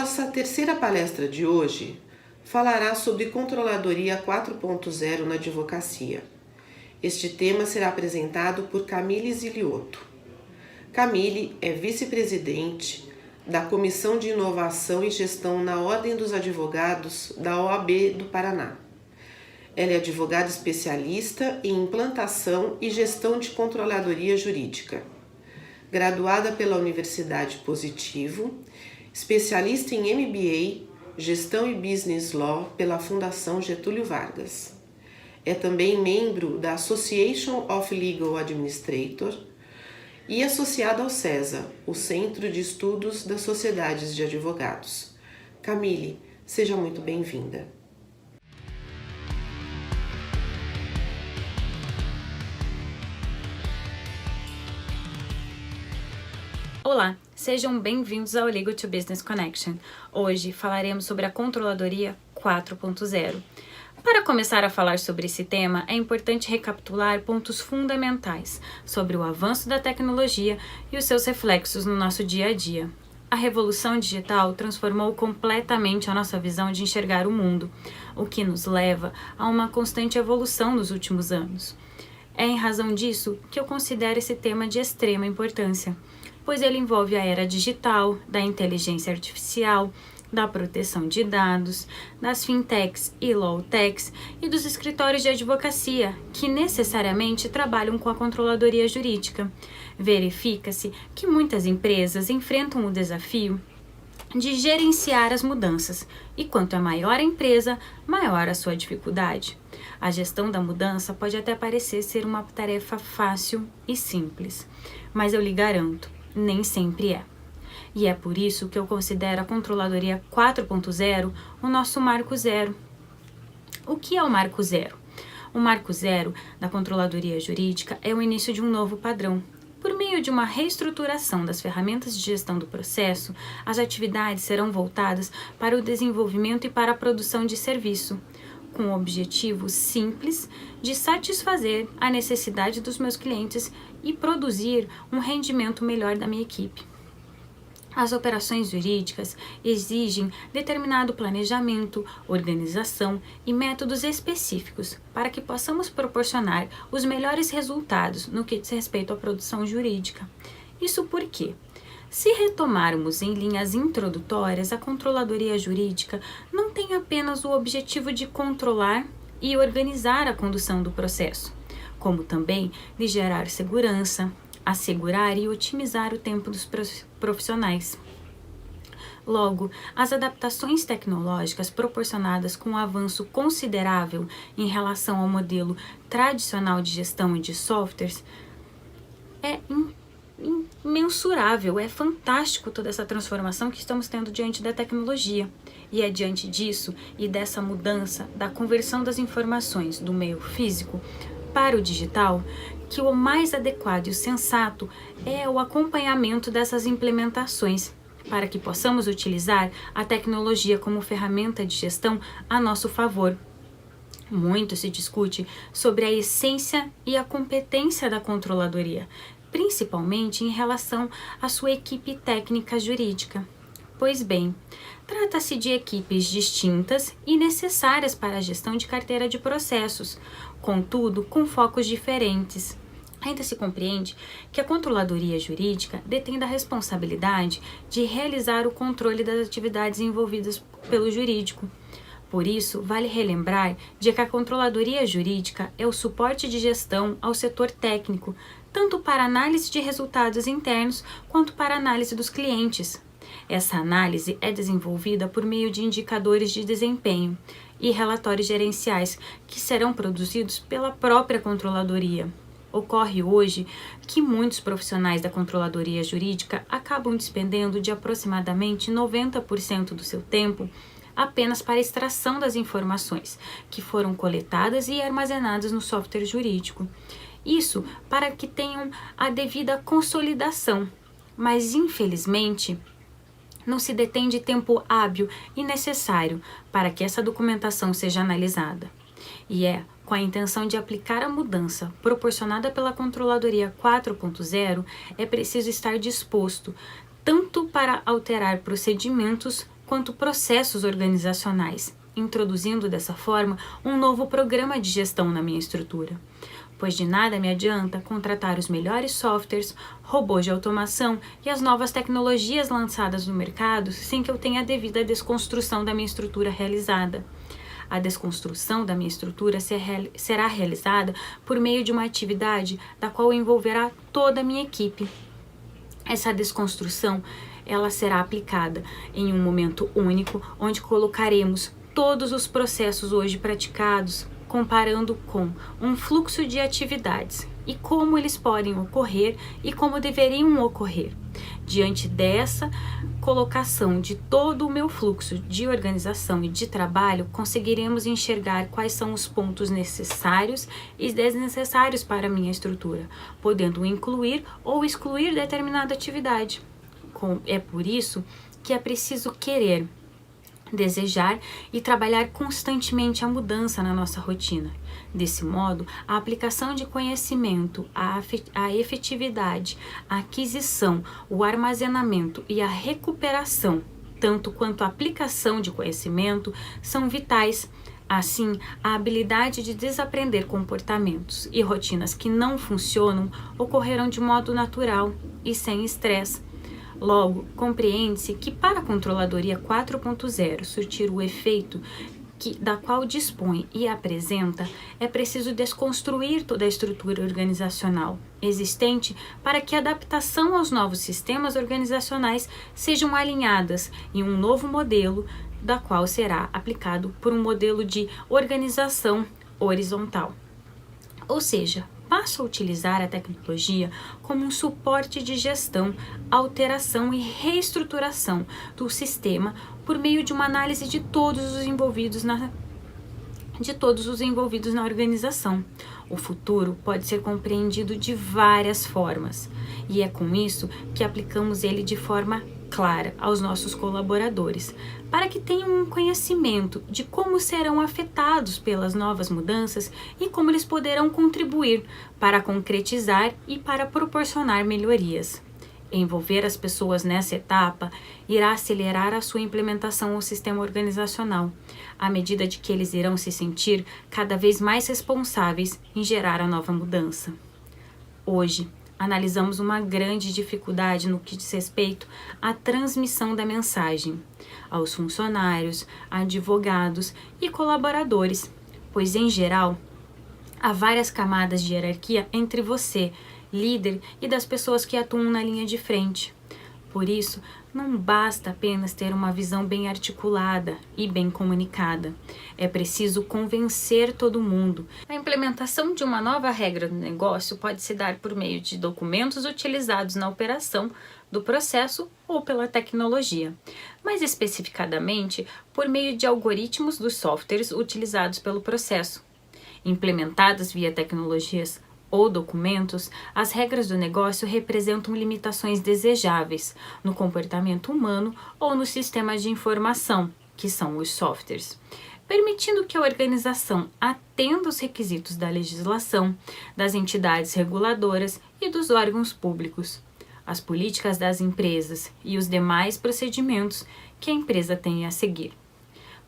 Nossa terceira palestra de hoje falará sobre Controladoria 4.0 na advocacia. Este tema será apresentado por Camille Ziliotto. Camille é vice-presidente da Comissão de Inovação e Gestão na Ordem dos Advogados da OAB do Paraná. Ela é advogada especialista em implantação e gestão de controladoria jurídica, graduada pela Universidade Positivo, especialista em MBA, Gestão e Business Law pela Fundação Getúlio Vargas. É também membro da Association of Legal Administrators e associada ao CESA, o Centro de Estudos das Sociedades de Advogados. Camille, seja muito bem-vinda. Olá, sejam bem-vindos ao Legal to Business Connection. Hoje falaremos sobre a Controladoria 4.0. Para começar a falar sobre esse tema, é importante recapitular pontos fundamentais sobre o avanço da tecnologia e os seus reflexos no nosso dia a dia. A revolução digital transformou completamente a nossa visão de enxergar o mundo, o que nos leva a uma constante evolução nos últimos anos. É em razão disso que eu considero esse tema de extrema importância, pois ele envolve a era digital, da inteligência artificial, da proteção de dados, das fintechs e lawtechs e dos escritórios de advocacia, que necessariamente trabalham com a controladoria jurídica. Verifica-se que muitas empresas enfrentam o desafio de gerenciar as mudanças, e quanto é maior a empresa, maior a sua dificuldade. A gestão da mudança pode até parecer ser uma tarefa fácil e simples, mas eu lhe garanto, nem sempre é. E é por isso que eu considero a Controladoria 4.0 o nosso marco zero. O que é o marco zero? O marco zero da controladoria jurídica é o início de um novo padrão. Por meio de uma reestruturação das ferramentas de gestão do processo, as atividades serão voltadas para o desenvolvimento e para a produção de serviço, com o objetivo simples de satisfazer a necessidade dos meus clientes e produzir um rendimento melhor da minha equipe. As operações jurídicas exigem determinado planejamento, organização e métodos específicos para que possamos proporcionar os melhores resultados no que diz respeito à produção jurídica. Isso porque, se retomarmos em linhas introdutórias, a controladoria jurídica não tem apenas o objetivo de controlar e organizar a condução do processo, como também de gerar segurança, assegurar e otimizar o tempo dos profissionais. Logo, as adaptações tecnológicas proporcionadas com um avanço considerável em relação ao modelo tradicional de gestão e de softwares é imensurável, é fantástico toda essa transformação que estamos tendo diante da tecnologia. E é diante disso e dessa mudança da conversão das informações do meio físico para o digital que o mais adequado e o sensato é o acompanhamento dessas implementações, para que possamos utilizar a tecnologia como ferramenta de gestão a nosso favor. Muito se discute sobre a essência e a competência da controladoria, principalmente em relação à sua equipe técnica jurídica. Pois bem, trata-se de equipes distintas e necessárias para a gestão de carteira de processos, contudo, com focos diferentes. Ainda se compreende que a controladoria jurídica detém da responsabilidade de realizar o controle das atividades envolvidas pelo jurídico. Por isso, vale relembrar de que a controladoria jurídica é o suporte de gestão ao setor técnico, tanto para análise de resultados internos quanto para análise dos clientes. Essa análise é desenvolvida por meio de indicadores de desempenho e relatórios gerenciais que serão produzidos pela própria controladoria. Ocorre hoje que muitos profissionais da controladoria jurídica acabam despendendo de aproximadamente 90% do seu tempo apenas para a extração das informações que foram coletadas e armazenadas no software jurídico. Isso para que tenham a devida consolidação, mas infelizmente não se detém de tempo hábil e necessário para que essa documentação seja analisada. E é com a intenção de aplicar a mudança proporcionada pela Controladoria 4.0, é preciso estar disposto tanto para alterar procedimentos quanto processos organizacionais, introduzindo dessa forma um novo programa de gestão na minha estrutura. Pois de nada me adianta contratar os melhores softwares, robôs de automação e as novas tecnologias lançadas no mercado sem que eu tenha a devida desconstrução da minha estrutura realizada. A desconstrução da minha estrutura será realizada por meio de uma atividade da qual envolverá toda a minha equipe. Essa desconstrução ela será aplicada em um momento único, onde colocaremos todos os processos hoje praticados, comparando com um fluxo de atividades e como eles podem ocorrer e como deveriam ocorrer. Diante dessa colocação de todo o meu fluxo de organização e de trabalho, conseguiremos enxergar quais são os pontos necessários e desnecessários para a minha estrutura, podendo incluir ou excluir determinada atividade. É por isso que é preciso querer, desejar e trabalhar constantemente a mudança na nossa rotina. Desse modo, a aplicação de conhecimento, a efetividade, a aquisição, o armazenamento e a recuperação, tanto quanto a aplicação de conhecimento, são vitais. Assim, a habilidade de desaprender comportamentos e rotinas que não funcionam ocorrerão de modo natural e sem estresse. Logo, compreende-se que para a Controladoria 4.0 surtir o efeito da qual dispõe e apresenta, é preciso desconstruir toda a estrutura organizacional existente para que a adaptação aos novos sistemas organizacionais sejam alinhadas em um novo modelo, da qual será aplicado por um modelo de organização horizontal. Ou seja, passo a utilizar a tecnologia como um suporte de gestão, alteração e reestruturação do sistema por meio de uma análise de todos os envolvidos na organização. O futuro pode ser compreendido de várias formas, e é com isso que aplicamos ele de forma clara aos nossos colaboradores, para que tenham um conhecimento de como serão afetados pelas novas mudanças e como eles poderão contribuir para concretizar e para proporcionar melhorias. Envolver as pessoas nessa etapa irá acelerar a sua implementação ao sistema organizacional, à medida de que eles irão se sentir cada vez mais responsáveis em gerar a nova mudança. Hoje, analisamos uma grande dificuldade no que diz respeito à transmissão da mensagem aos funcionários, advogados e colaboradores, pois, em geral, há várias camadas de hierarquia entre você, líder, e das pessoas que atuam na linha de frente. Por isso, não basta apenas ter uma visão bem articulada e bem comunicada. É preciso convencer todo mundo. A implementação de uma nova regra do negócio pode se dar por meio de documentos utilizados na operação do processo ou pela tecnologia, mais especificadamente por meio de algoritmos dos softwares utilizados pelo processo. Implementadas via tecnologias ou documentos, as regras do negócio representam limitações desejáveis no comportamento humano ou nos sistemas de informação, que são os softwares, permitindo que a organização atenda os requisitos da legislação, das entidades reguladoras e dos órgãos públicos, as políticas das empresas e os demais procedimentos que a empresa tem a seguir.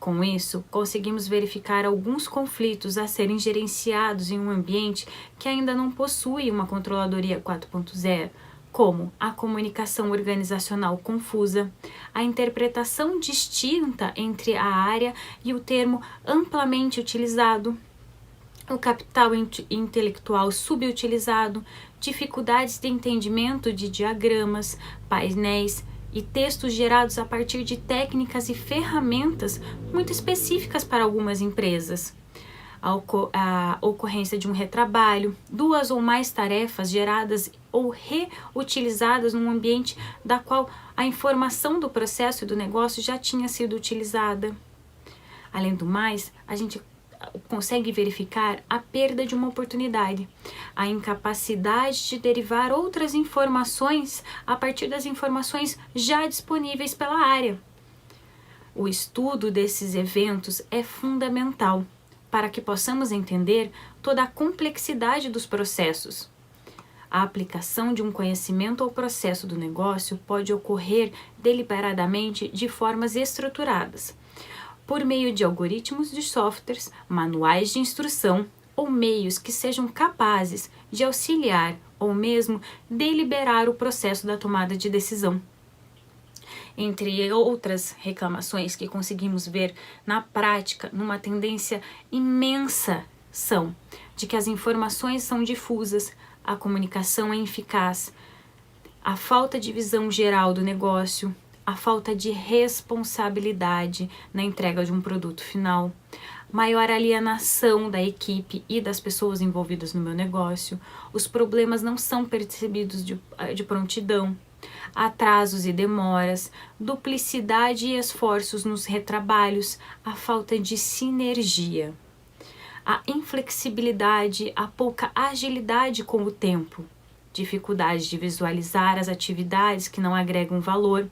Com isso, conseguimos verificar alguns conflitos a serem gerenciados em um ambiente que ainda não possui uma Controladoria 4.0, como a comunicação organizacional confusa, a interpretação distinta entre a área e o termo amplamente utilizado, o capital intelectual subutilizado, dificuldades de entendimento de diagramas, painéis e textos gerados a partir de técnicas e ferramentas muito específicas para algumas empresas. A ocorrência de um retrabalho, 2 ou mais tarefas geradas ou reutilizadas num ambiente da qual a informação do processo e do negócio já tinha sido utilizada. Além do mais, a gente consegue verificar a perda de uma oportunidade, a incapacidade de derivar outras informações a partir das informações já disponíveis pela área. O estudo desses eventos é fundamental para que possamos entender toda a complexidade dos processos. A aplicação de um conhecimento ao processo do negócio pode ocorrer deliberadamente de formas estruturadas, por meio de algoritmos de softwares, manuais de instrução ou meios que sejam capazes de auxiliar ou mesmo deliberar o processo da tomada de decisão. Entre outras reclamações que conseguimos ver na prática, numa tendência imensa, são de que as informações são difusas, a comunicação é ineficaz, a falta de visão geral do negócio, a falta de responsabilidade na entrega de um produto final, maior alienação da equipe e das pessoas envolvidas no meu negócio, os problemas não são percebidos de prontidão, atrasos e demoras, duplicidade e esforços nos retrabalhos, a falta de sinergia, a inflexibilidade, a pouca agilidade com o tempo, dificuldade de visualizar as atividades que não agregam valor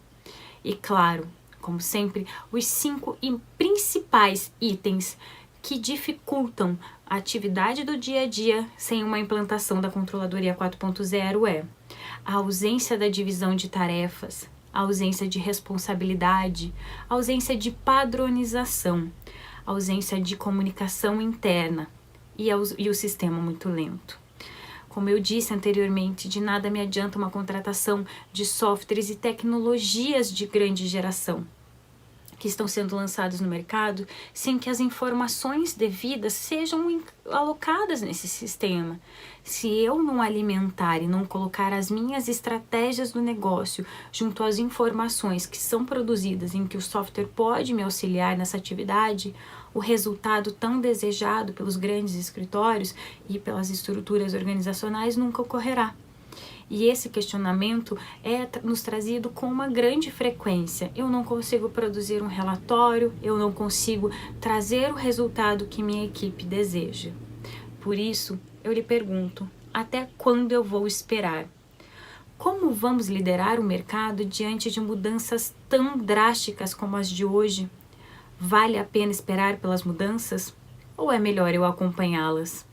e, claro, como sempre, os 5 principais itens que dificultam a atividade do dia a dia sem uma implantação da Controladoria 4.0 é a ausência da divisão de tarefas, a ausência de responsabilidade, a ausência de padronização, a ausência de comunicação interna e o sistema muito lento. Como eu disse anteriormente, de nada me adianta uma contratação de softwares e tecnologias de grande geração que estão sendo lançados no mercado sem que as informações devidas sejam alocadas nesse sistema. Se eu não alimentar e não colocar as minhas estratégias do negócio junto às informações que são produzidas em que o software pode me auxiliar nessa atividade, o resultado tão desejado pelos grandes escritórios e pelas estruturas organizacionais nunca ocorrerá. E esse questionamento é nos trazido com uma grande frequência. Eu não consigo produzir um relatório, eu não consigo trazer o resultado que minha equipe deseja. Por isso, eu lhe pergunto, até quando eu vou esperar? Como vamos liderar o mercado diante de mudanças tão drásticas como as de hoje? Vale a pena esperar pelas mudanças? Ou é melhor eu acompanhá-las?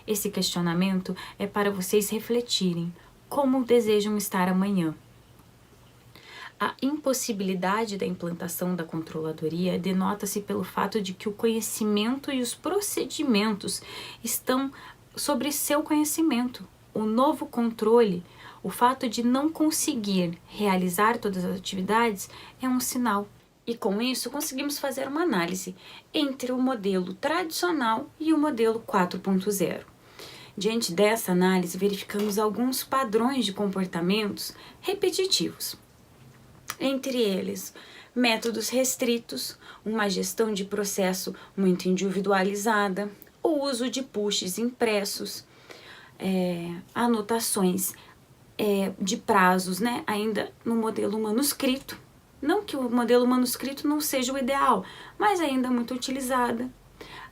Esse questionamento é para vocês refletirem. Como desejam estar amanhã? A impossibilidade da implantação da controladoria denota-se pelo fato de que o conhecimento e os procedimentos estão sobre seu conhecimento. O novo controle, o fato de não conseguir realizar todas as atividades, é um sinal. E com isso conseguimos fazer uma análise entre o modelo tradicional e o modelo 4.0. Diante dessa análise, verificamos alguns padrões de comportamentos repetitivos. Entre eles, métodos restritos, uma gestão de processo muito individualizada, o uso de pushes impressos, anotações de prazos, ainda no modelo manuscrito. Não que o modelo manuscrito não seja o ideal, mas ainda muito utilizada.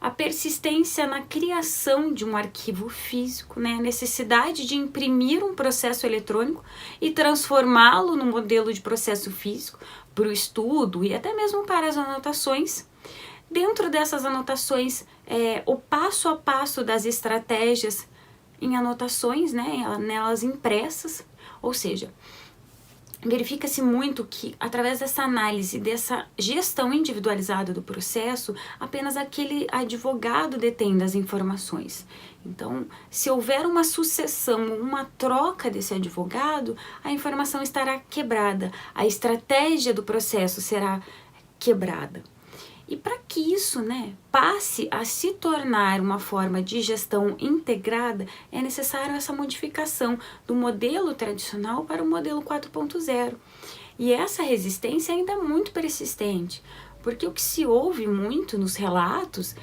A persistência na criação de um arquivo físico, a necessidade de imprimir um processo eletrônico e transformá-lo no modelo de processo físico para o estudo e até mesmo para as anotações. Dentro dessas anotações, o passo a passo das estratégias em anotações, nelas impressas, ou seja, verifica-se muito que, através dessa análise, dessa gestão individualizada do processo, apenas aquele advogado detém das informações. Então, se houver uma sucessão, uma troca desse advogado, a informação estará quebrada, a estratégia do processo será quebrada. E para que isso passe a se tornar uma forma de gestão integrada, é necessário essa modificação do modelo tradicional para o modelo 4.0. E essa resistência ainda é muito persistente, porque o que se ouve muito nos relatos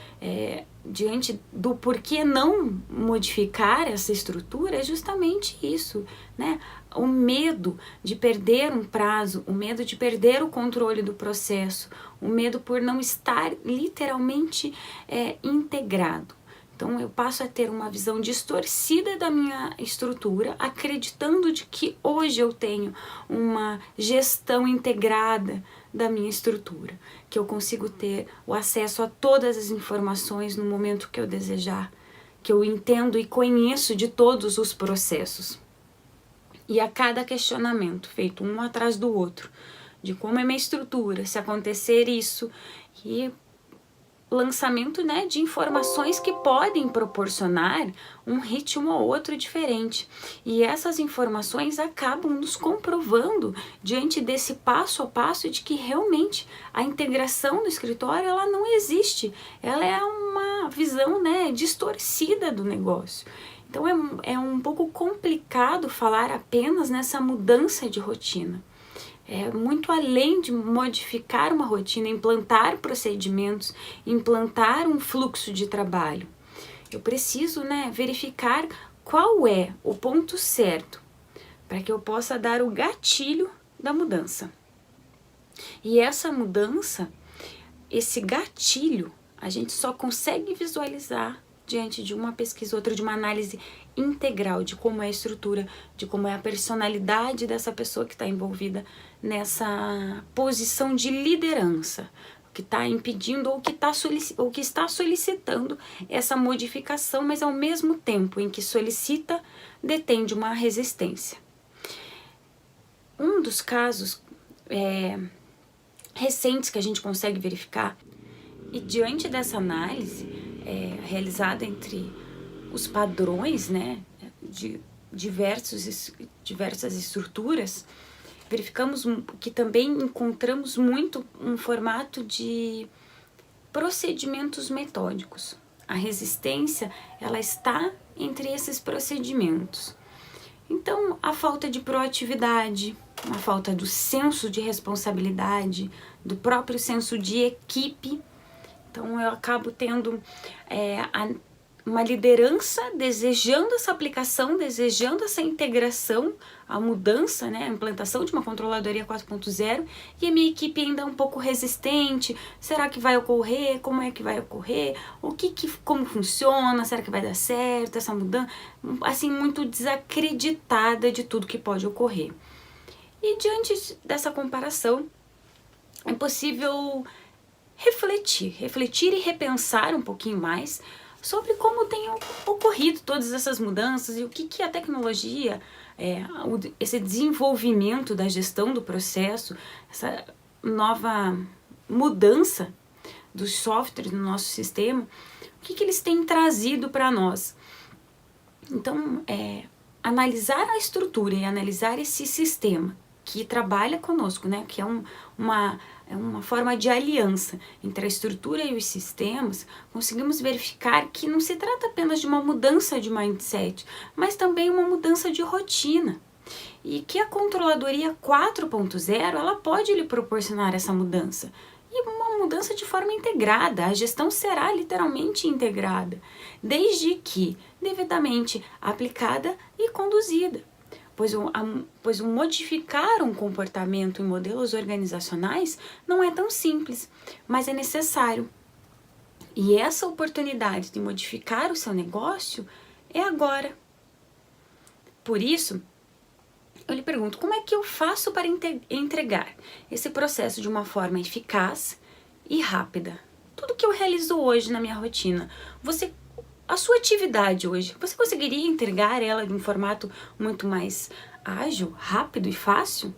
diante do porquê não modificar essa estrutura é justamente isso, o medo de perder um prazo, o medo de perder o controle do processo, o medo por não estar literalmente integrado. Então eu passo a ter uma visão distorcida da minha estrutura, acreditando de que hoje eu tenho uma gestão integrada da minha estrutura, que eu consigo ter o acesso a todas as informações no momento que eu desejar. que eu entendo e conheço de todos os processos. E a cada questionamento, feito um atrás do outro, de como é minha estrutura, se acontecer isso, e lançamento, né, de informações que podem proporcionar um ritmo ou outro diferente. E essas informações acabam nos comprovando, diante desse passo a passo, de que realmente a integração do escritório ela não existe. Ela é uma visão, né, distorcida do negócio. Então é um pouco complicado falar apenas nessa mudança de rotina. É muito além de modificar uma rotina, implantar procedimentos, implantar um fluxo de trabalho. Eu preciso, né, verificar qual é o ponto certo para que eu possa dar o gatilho da mudança. E essa mudança, esse gatilho, a gente só consegue visualizar diante de uma pesquisa, outra, de uma análise integral de como é a estrutura, de como é a personalidade dessa pessoa que está envolvida nessa posição de liderança, que está impedindo ou que está solicitando essa modificação, mas ao mesmo tempo em que solicita, detém de uma resistência. Um dos casos recentes que a gente consegue verificar, e diante dessa análise realizada entre os padrões, né, de diversas estruturas, verificamos que também encontramos muito um formato de procedimentos metódicos. A resistência, ela está entre esses procedimentos. Então, a falta de proatividade, a falta do senso de responsabilidade, do próprio senso de equipe. Então, eu acabo tendo uma liderança desejando essa aplicação, desejando essa integração, a mudança, né, a implantação de uma controladoria 4.0, e a minha equipe ainda é um pouco resistente. Será que vai ocorrer? Como é que vai ocorrer? Como funciona? Será que vai dar certo essa mudança? Assim, muito desacreditada de tudo que pode ocorrer. E diante dessa comparação, é possível refletir e repensar um pouquinho mais sobre como tem ocorrido todas essas mudanças e o que a tecnologia, esse desenvolvimento da gestão do processo, essa nova mudança dos softwares no nosso sistema, o que eles têm trazido para nós. Então, analisar a estrutura e analisar esse sistema que trabalha conosco, né, que é uma forma de aliança entre a estrutura e os sistemas, conseguimos verificar que não se trata apenas de uma mudança de mindset, mas também uma mudança de rotina. E que a controladoria 4.0, ela pode lhe proporcionar essa mudança. E uma mudança de forma integrada, a gestão será literalmente integrada, desde que devidamente aplicada e conduzida. Pois o modificar um comportamento em modelos organizacionais não é tão simples, mas é necessário. E essa oportunidade de modificar o seu negócio é agora. Por isso, eu lhe pergunto, como é que eu faço para entregar esse processo de uma forma eficaz e rápida? Tudo que eu realizo hoje na minha rotina, a sua atividade hoje, você conseguiria entregar ela de um formato muito mais ágil, rápido e fácil?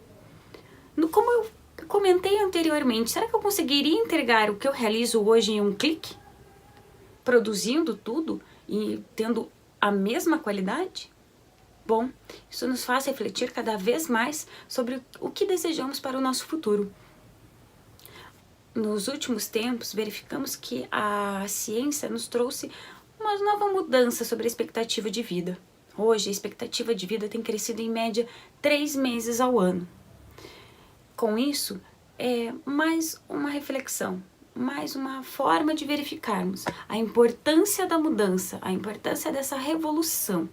Como eu comentei anteriormente, será que eu conseguiria entregar o que eu realizo hoje em um clique? Produzindo tudo e tendo a mesma qualidade? Bom, isso nos faz refletir cada vez mais sobre o que desejamos para o nosso futuro. Nos últimos tempos, verificamos que a ciência nos trouxe uma nova mudança sobre a expectativa de vida. Hoje, a expectativa de vida tem crescido em média 3 meses ao ano. Com isso, é mais uma reflexão, mais uma forma de verificarmos a importância da mudança, a importância dessa revolução,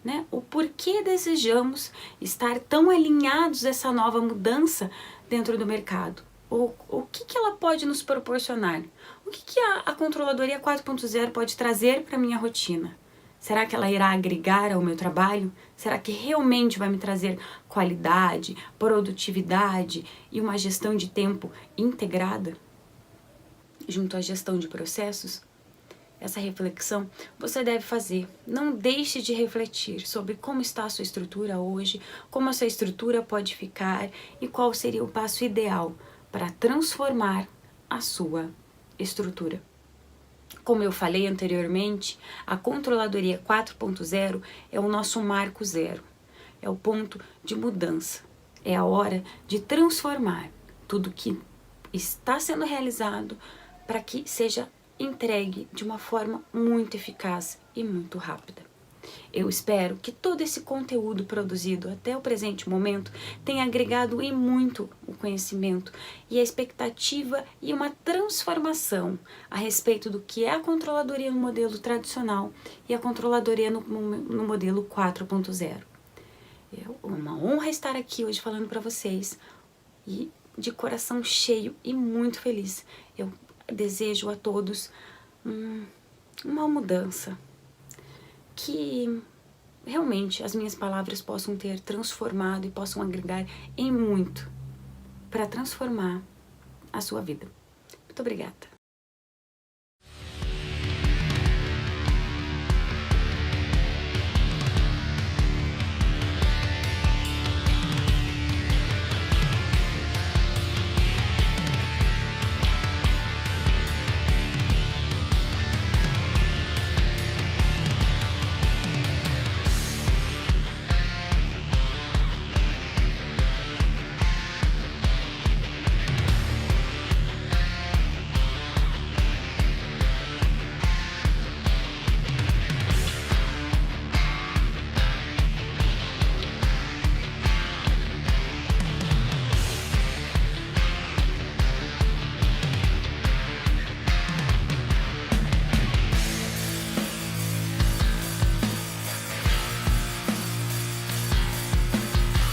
né? O porquê desejamos estar tão alinhados a essa nova mudança dentro do mercado. O que ela pode nos proporcionar? O que a controladoria 4.0 pode trazer para a minha rotina? Será que ela irá agregar ao meu trabalho? Será que realmente vai me trazer qualidade, produtividade e uma gestão de tempo integrada junto à gestão de processos? essa reflexão, você deve fazer. Não deixe de refletir sobre como está a sua estrutura hoje, como a sua estrutura pode ficar e qual seria o passo ideal para transformar a sua estrutura. Como eu falei anteriormente, a controladoria 4.0 é o nosso marco zero, é o ponto de mudança, é a hora de transformar tudo que está sendo realizado para que seja entregue de uma forma muito eficaz e muito rápida. Eu espero que todo esse conteúdo produzido até o presente momento tenha agregado e muito o conhecimento e a expectativa e uma transformação a respeito do que é a controladoria no modelo tradicional e a controladoria no modelo 4.0. É uma honra estar aqui hoje falando para vocês e de coração cheio e muito feliz. Eu desejo a todos uma mudança, que realmente as minhas palavras possam ter transformado e possam agregar em muito para transformar a sua vida. Muito obrigada.